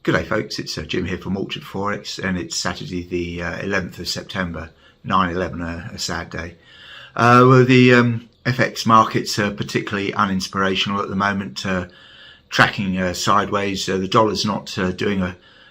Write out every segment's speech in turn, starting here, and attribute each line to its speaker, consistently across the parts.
Speaker 1: G'day folks, it's Jim here from Orchard Forex, and it's Saturday the 11th of September, 9/11, a sad day. Well, the FX markets are particularly uninspirational at the moment, tracking sideways. The dollar's not doing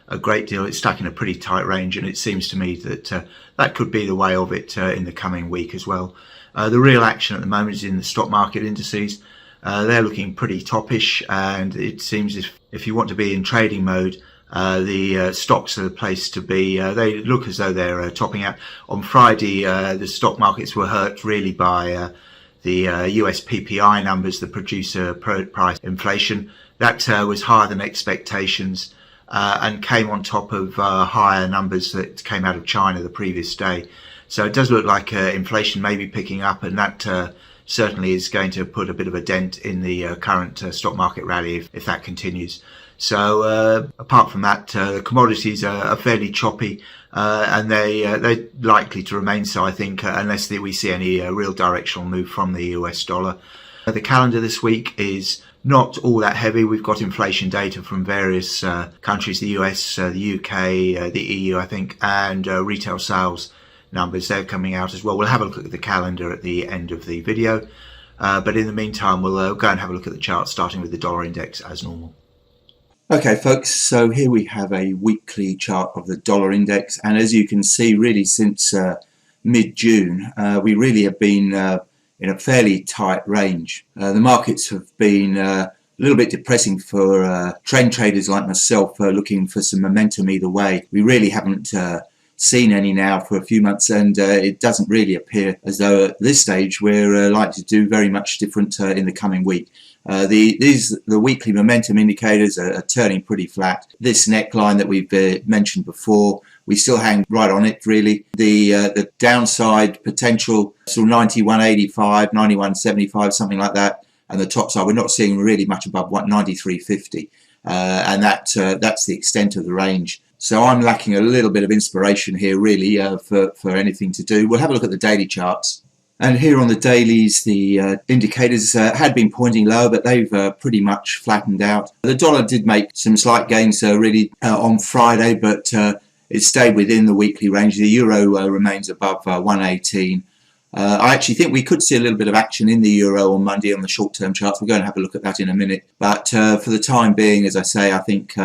Speaker 1: a great deal. It's stuck in a pretty tight range, and it seems to me that that could be the way of it in the coming week as well. The real action at the moment is in the stock market indices. They're looking pretty toppish, and it seems if you want to be in trading mode, the stocks are the place to be. They look as though they're topping out. On Friday, the stock markets were hurt really by the US PPI numbers, the producer price inflation. That was higher than expectations and came on top of higher numbers that came out of China the previous day. So it does look like inflation may be picking up, and that certainly is going to put a bit of a dent in the current stock market rally if that continues. So apart from that, the commodities are fairly choppy, and they're likely to remain so, I think, unless we see any real directional move from the US dollar. The calendar this week is not all that heavy. We've got inflation data from various countries, the US, the UK, the EU, I think, and retail sales numbers. They're coming out as well. We'll have a look at the calendar at the end of the video, but in the meantime we'll go and have a look at the chart, starting with the dollar index as normal.
Speaker 2: Okay folks, so here we have a weekly chart of the dollar index, and as you can see, really since mid-June we really have been in a fairly tight range. The markets have been a little bit depressing for trend traders like myself, looking for some momentum either way. We really haven't seen any now for a few months, and it doesn't really appear as though at this stage we're likely to do very much different in the coming week. The weekly momentum indicators are turning pretty flat. This neckline that we've mentioned before, we still hang right on it really. The downside potential, sort of 91.85, 91.75, something like that, and the top side we're not seeing really much above 93.50, and that's the extent of the range. So I'm lacking a little bit of inspiration here really for anything to do. We'll have a look at the daily charts. And here on the dailies, the indicators had been pointing lower, but they've pretty much flattened out. The dollar did make some slight gains really on Friday, but it stayed within the weekly range. The euro remains above 118. I actually think we could see a little bit of action in the euro on Monday on the short-term charts. We're going to have a look at that in a minute. But for the time being, as I say, I think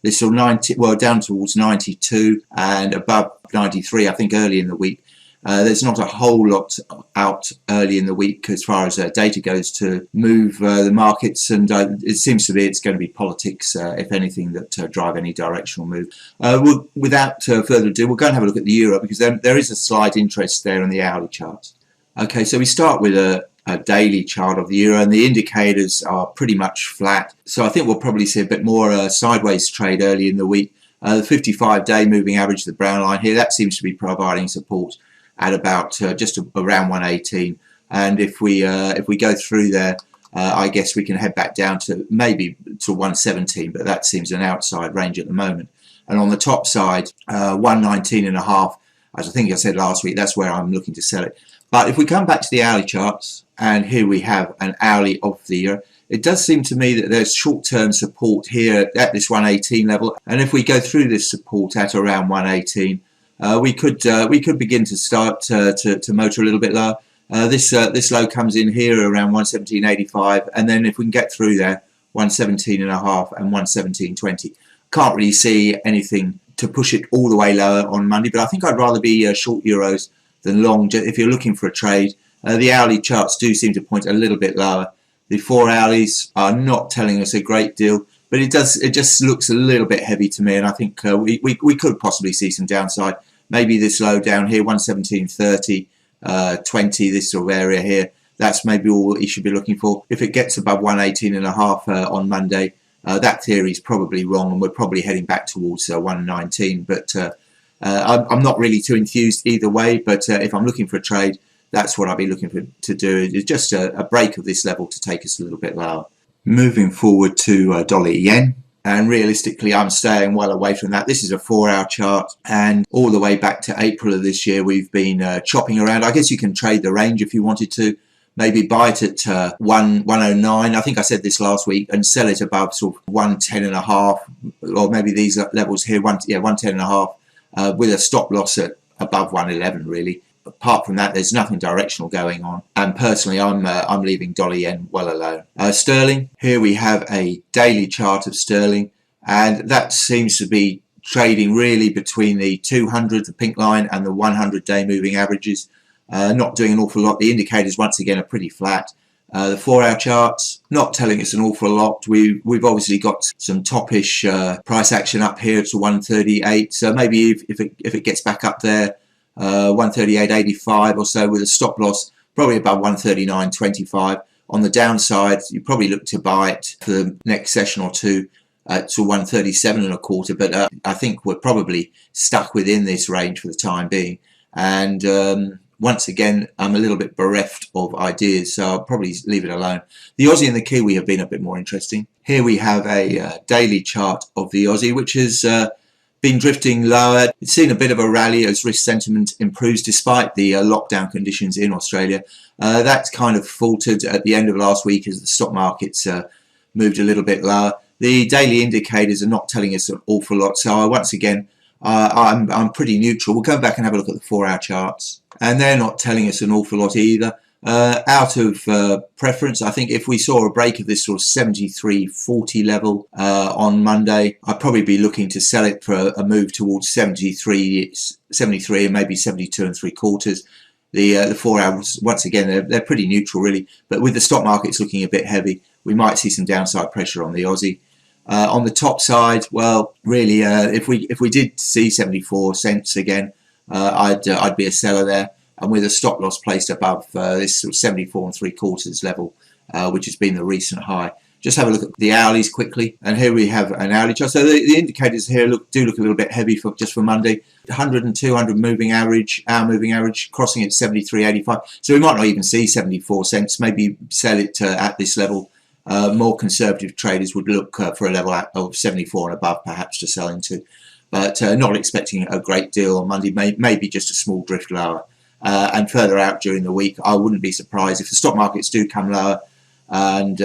Speaker 2: this sort of 90, well, down towards 92 and above 93, I think early in the week. There's not a whole lot out early in the week as far as data goes to move the markets, and it seems to be it's going to be politics, if anything, that drive any directional move. Without further ado, we'll go and have a look at the euro, because there is a slight interest there in the hourly charts. Okay, so we start with a daily chart of the euro, and the indicators are pretty much flat. So I think we'll probably see a bit more sideways trade early in the week. The 55-day moving average, the brown line here, that seems to be providing support at about just around 118, and if we go through there, I guess we can head back down to maybe to 117, but that seems an outside range at the moment. And on the top side, 119.5, as I think I said last week, that's where I'm looking to sell it. But if we come back to the hourly charts, and here we have an hourly of the euro, it does seem to me that there's short-term support here at this 118 level, and if we go through this support at around 118, we could begin to start to motor a little bit lower. This low comes in here around 117.85, and then if we can get through there, 117.5 and 117.20. Can't really see anything to push it all the way lower on Monday, but I think I'd rather be short euros than long if you're looking for a trade. The hourly charts do seem to point a little bit lower. The 4 hourlies are not telling us a great deal, but it just looks a little bit heavy to me, and I think we could possibly see some downside. Maybe this low down here, 117.30, 20, this sort of area here, that's maybe all you should be looking for. If it gets above 118.5 on Monday, that theory is probably wrong, and we're probably heading back towards 119. But I'm not really too enthused either way, but if I'm looking for a trade, that's what I'll be looking to do. It's just a break of this level to take us a little bit lower. Moving forward to dollar yen. And realistically, I'm staying well away from that. This is a 4-hour chart, and all the way back to April of this year, we've been chopping around. I guess you can trade the range if you wanted to, maybe buy it at 109. I think I said this last week, and sell it above sort of 110.5, or maybe these levels here, 110.5, with a stop loss at above 111 really. Apart from that, there's nothing directional going on, and personally I'm leaving dollar yen well alone. Sterling, here we have a daily chart of sterling, and that seems to be trading really between the 200, the pink line, and the 100-day moving averages. Not doing an awful lot. The indicators once again are pretty flat. The 4-hour charts not telling us an awful lot. We've obviously got some toppish price action up here to 138. So maybe if it gets back up there, 138.85 or so, with a stop loss probably above 139.25. On the downside, you probably look to buy it for the next session or two to 137.25. But I think we're probably stuck within this range for the time being. And once again, I'm a little bit bereft of ideas, so I'll probably leave it alone. The Aussie and the Kiwi have been a bit more interesting. Here we have a daily chart of the Aussie, which has been drifting lower. It's seen a bit of a rally as risk sentiment improves despite the lockdown conditions in Australia. That's kind of faltered at the end of last week as the stock markets moved a little bit lower. The daily indicators are not telling us an awful lot, so once again, I'm pretty neutral. We'll go back and have a look at the 4-hour charts, and they're not telling us an awful lot either. Out of preference, I think if we saw a break of this sort of 73.40 level on Monday, I'd probably be looking to sell it for a move towards 73 and maybe 72.75. The 4 hours, once again, they're pretty neutral really, but with the stock markets looking a bit heavy, we might see some downside pressure on the Aussie. On the top side, well, really, if we did see 74 cents again, I'd be a seller there, and with a stop loss placed above this sort of 74.75 level, which has been the recent high. Just have a look at the hourlies quickly, and here we have an hourly chart. So the indicators here do look a little bit heavy for Monday. 100 and 200 moving average, hour moving average, crossing at 73.85. So we might not even see 74 cents. Maybe sell it at this level. More conservative traders would look for a level of 74 and above perhaps to sell into, but not expecting a great deal on Monday, maybe just a small drift lower. And further out during the week, I wouldn't be surprised if the stock markets do come lower, and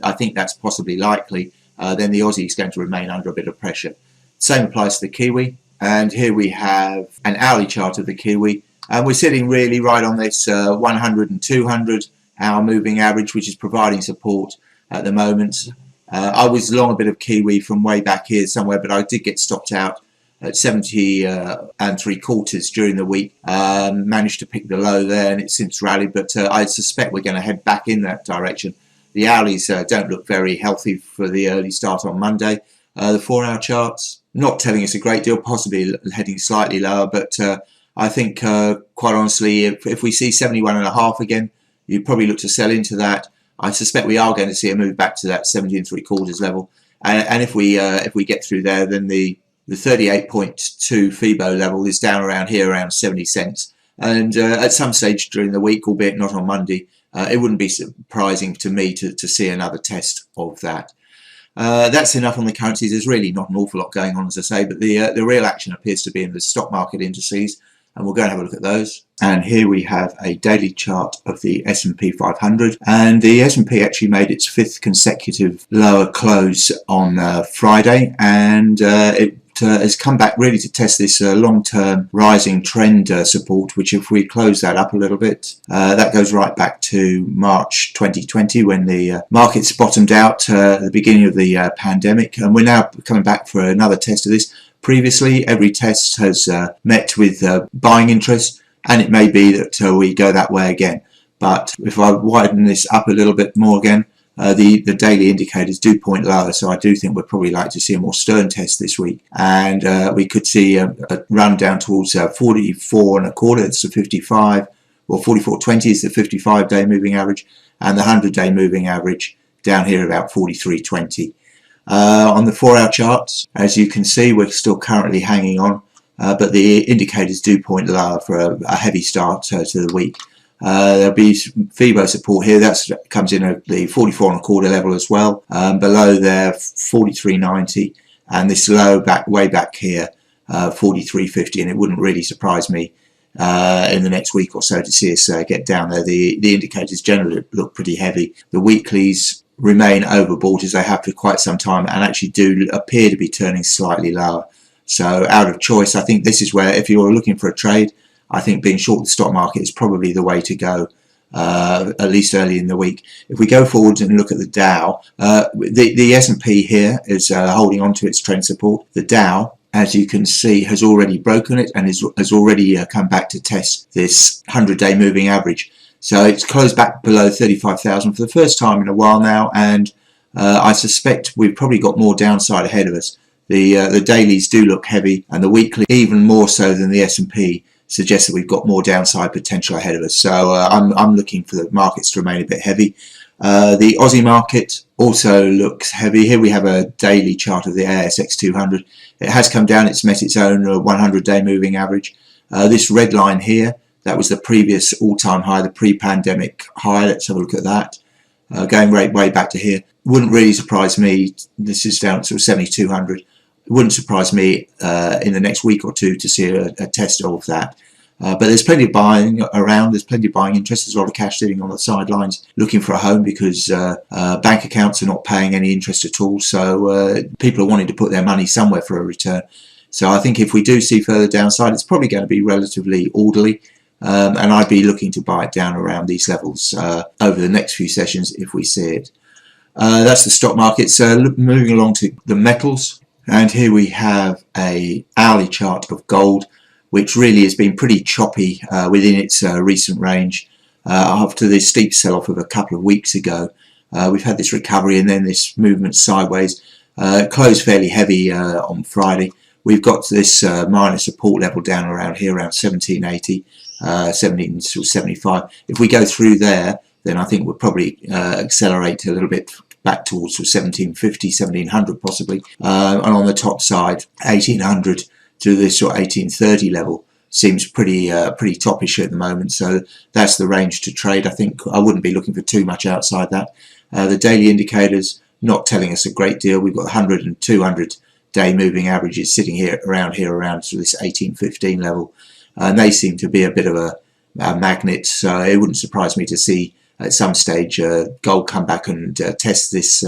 Speaker 2: I think that's possibly likely, then the Aussie is going to remain under a bit of pressure. Same applies to the Kiwi, and here we have an hourly chart of the Kiwi, and we're sitting really right on this 100 and 200 hour moving average, which is providing support at the moment. I was long a bit of Kiwi from way back here somewhere, but I did get stopped out at 70.75 during the week. Managed to pick the low there, and it's since rallied, but I suspect we're going to head back in that direction. The hourlies don't look very healthy for the early start on Monday. The 4-hour charts not telling us a great deal, possibly heading slightly lower, but I think quite honestly, if we see 71.5 again, you'd probably look to sell into that. I suspect we are going to see a move back to that 70.75 level, and if we get through there, then the 38.2 FIBO level is down around here, around 70 cents. And at some stage during the week, albeit not on Monday, it wouldn't be surprising to me to see another test of that. That's enough on the currencies. There's really not an awful lot going on, as I say, but the real action appears to be in the stock market indices, and we'll go and have a look at those. And here we have a daily chart of the S&P 500, and the S&P actually made its 5th consecutive lower close on Friday, and it has come back really to test this long-term rising trend support, which if we close that up a little bit, that goes right back to March 2020 when the markets bottomed out at the beginning of the pandemic, and we're now coming back for another test of this. Previously, every test has met with buying interest, and it may be that we go that way again. But if I widen this up a little bit more again, the daily indicators do point lower, so I do think we're probably likely to see a more stern test this week, and we could see a run down towards 44.25. It's the 55, or 44.20 is the 55-day moving average, and the 100-day moving average down here about 43.20. On the 4-hour charts, as you can see, we're still currently hanging on, but the indicators do point lower for a heavy start to the week. There'll be FIBO support here. That comes in at the 44.25 level as well. Below there, 43.90, and this low way back here, 43.50. And it wouldn't really surprise me in the next week or so to see us get down there. The indicators generally look pretty heavy. The weeklies remain overbought as they have for quite some time, and actually do appear to be turning slightly lower. So out of choice, I think this is where, if you're looking for a trade, I think being short the stock market is probably the way to go, at least early in the week. If we go forward and look at the Dow, the S&P here is holding on to its trend support. The Dow, as you can see, has already broken it and has already come back to test this 100-day moving average. So it's closed back below 35,000 for the first time in a while now, and I suspect we've probably got more downside ahead of us. The dailies do look heavy, and the weekly, even more so than the S&P, suggests that we've got more downside potential ahead of us. So I'm looking for the markets to remain a bit heavy. The Aussie market also looks heavy. Here we have a daily chart of the ASX 200. It has come down. It's met its own 100-day moving average. This red line here, that was the previous all-time high, the pre-pandemic high. Let's have a look at that. Going way back to here. Wouldn't really surprise me. This is down to 7,200. It wouldn't surprise me in the next week or two to see a test of that. But there's plenty of buying around. There's plenty of buying interest. There's a lot of cash sitting on the sidelines looking for a home because bank accounts are not paying any interest at all. So people are wanting to put their money somewhere for a return. So I think if we do see further downside, it's probably going to be relatively orderly. And I'd be looking to buy it down around these levels over the next few sessions if we see it. That's the stock markets. Moving along to the metals. And here we have a hourly chart of gold, which really has been pretty choppy within its recent range. After this steep sell-off of a couple of weeks ago, we've had this recovery and then this movement sideways. Closed fairly heavy on Friday. We've got this minor support level down around here, around 1780, 1775. If we go through there, then I think we'll probably accelerate a little bit back towards 1750, 1700 possibly. And on the top side, 1800 to this sort of 1830 level seems pretty toppish at the moment. So that's the range to trade. I think I wouldn't be looking for too much outside that. The daily indicators not telling us a great deal. We've got 100 and 200 day moving averages sitting here around sort of this 1815 level, and they seem to be a bit of a magnet. So it wouldn't surprise me to see at some stage gold come back and test this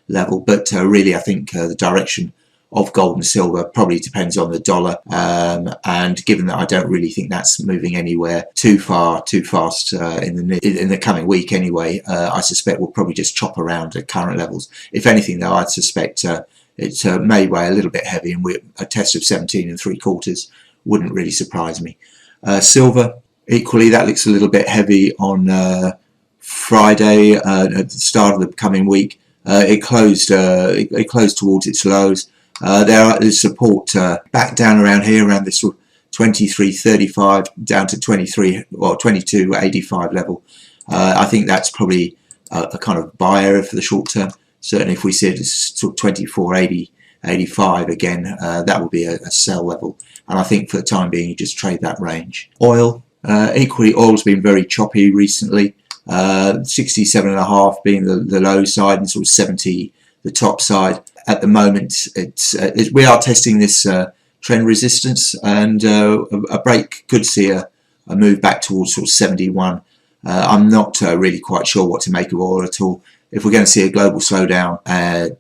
Speaker 2: level. But really, I think the direction of gold and silver probably depends on the dollar, and given that I don't really think that's moving anywhere too fast in the coming week anyway, I suspect we'll probably just chop around at current levels. If anything, though, I'd suspect it may weigh a little bit heavy, and a test of 17 3/4 wouldn't really surprise me. Silver, equally, that looks a little bit heavy on Friday at the start of the coming week. It closed towards its lows. There's support back down around here, around this sort of 23.35 down to 22.85 level. I think that's probably a kind of buy area for the short term. Certainly, if we see it as sort of 24.80-85 again, that will be a sell level. And I think for the time being, you just trade that range. Oil, equally, oil's been very choppy recently. 67.5 being the low side and sort of 70 the top side. At the moment, we are testing this trend resistance, and a break could see a move back towards sort of 71. I'm not really quite sure what to make of oil at all. If we're going to see a global slowdown,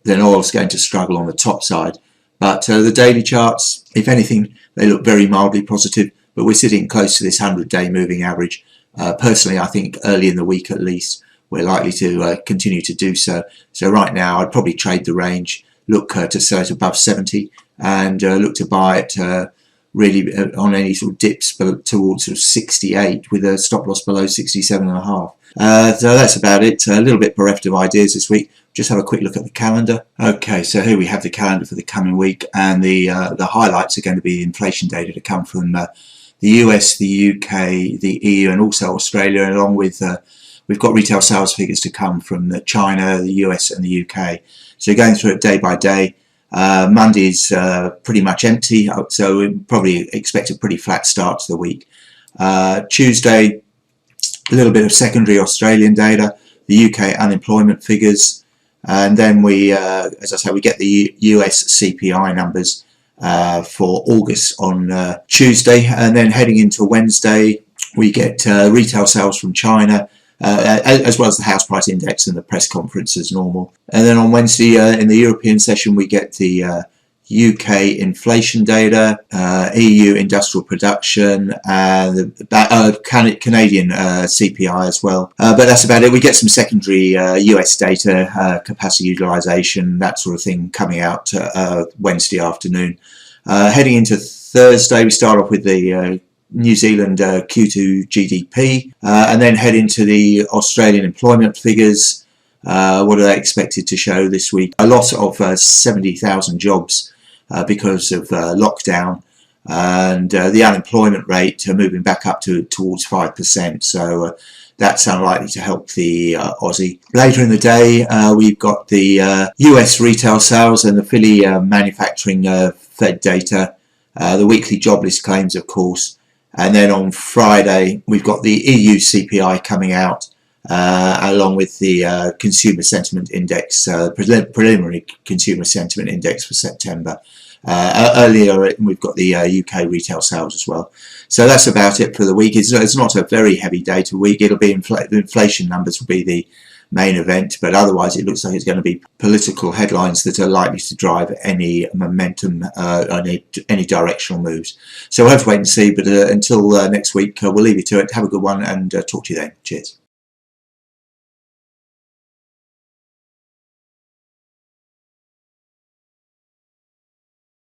Speaker 2: then oil's going to struggle on the top side. But the daily charts, if anything, they look very mildly positive, but we're sitting close to this 100-day moving average. Personally, I think early in the week at least, we're likely to continue to do so. So right now, I'd probably trade the range, look to sell it above 70, and look to buy it really on any sort of dips towards sort of 68 with a stop loss below 67.5. So that's about it. A little bit bereft of ideas this week. Just have a quick look at the calendar. Okay, so here we have the calendar for the coming week, and the highlights are going to be the inflation data to come from the US, the UK, the EU, and also Australia, and along with we've got retail sales figures to come from China, the US, and the UK. So going through it day by day. Monday's pretty much empty, so we probably expect a pretty flat start to the week. Tuesday, a little bit of secondary Australian data, the UK unemployment figures, and then we, as I say, we get the US CPI numbers, for August on Tuesday, and then heading into Wednesday we get retail sales from China, as well as the house price index and the press conference as normal. And then on Wednesday in the European session we get the UK inflation data, EU industrial production, and Canadian CPI as well. But that's about it. We get some secondary US data, capacity utilization, that sort of thing coming out Wednesday afternoon. Heading into Thursday, we start off with the New Zealand Q2 GDP, and then head into the Australian employment figures. What are they expected to show this week? A loss of 70,000 jobs because of lockdown, and the unemployment rate moving back up towards 5%. So that's unlikely to help the Aussie. Later in the day, we've got the US retail sales and the Philly manufacturing Fed data, the weekly jobless claims, of course. And then on Friday, we've got the EU CPI coming out, along with the consumer sentiment index, preliminary consumer sentiment index for September. Earlier, we've got the UK retail sales as well. So that's about it for the week. It's not a very heavy data week. It'll be the inflation numbers will be the main event, but otherwise it looks like it's going to be political headlines that are likely to drive any momentum, any directional moves. So we'll have to wait and see, but until next week, we'll leave you to it. Have a good one, and talk to you then. Cheers.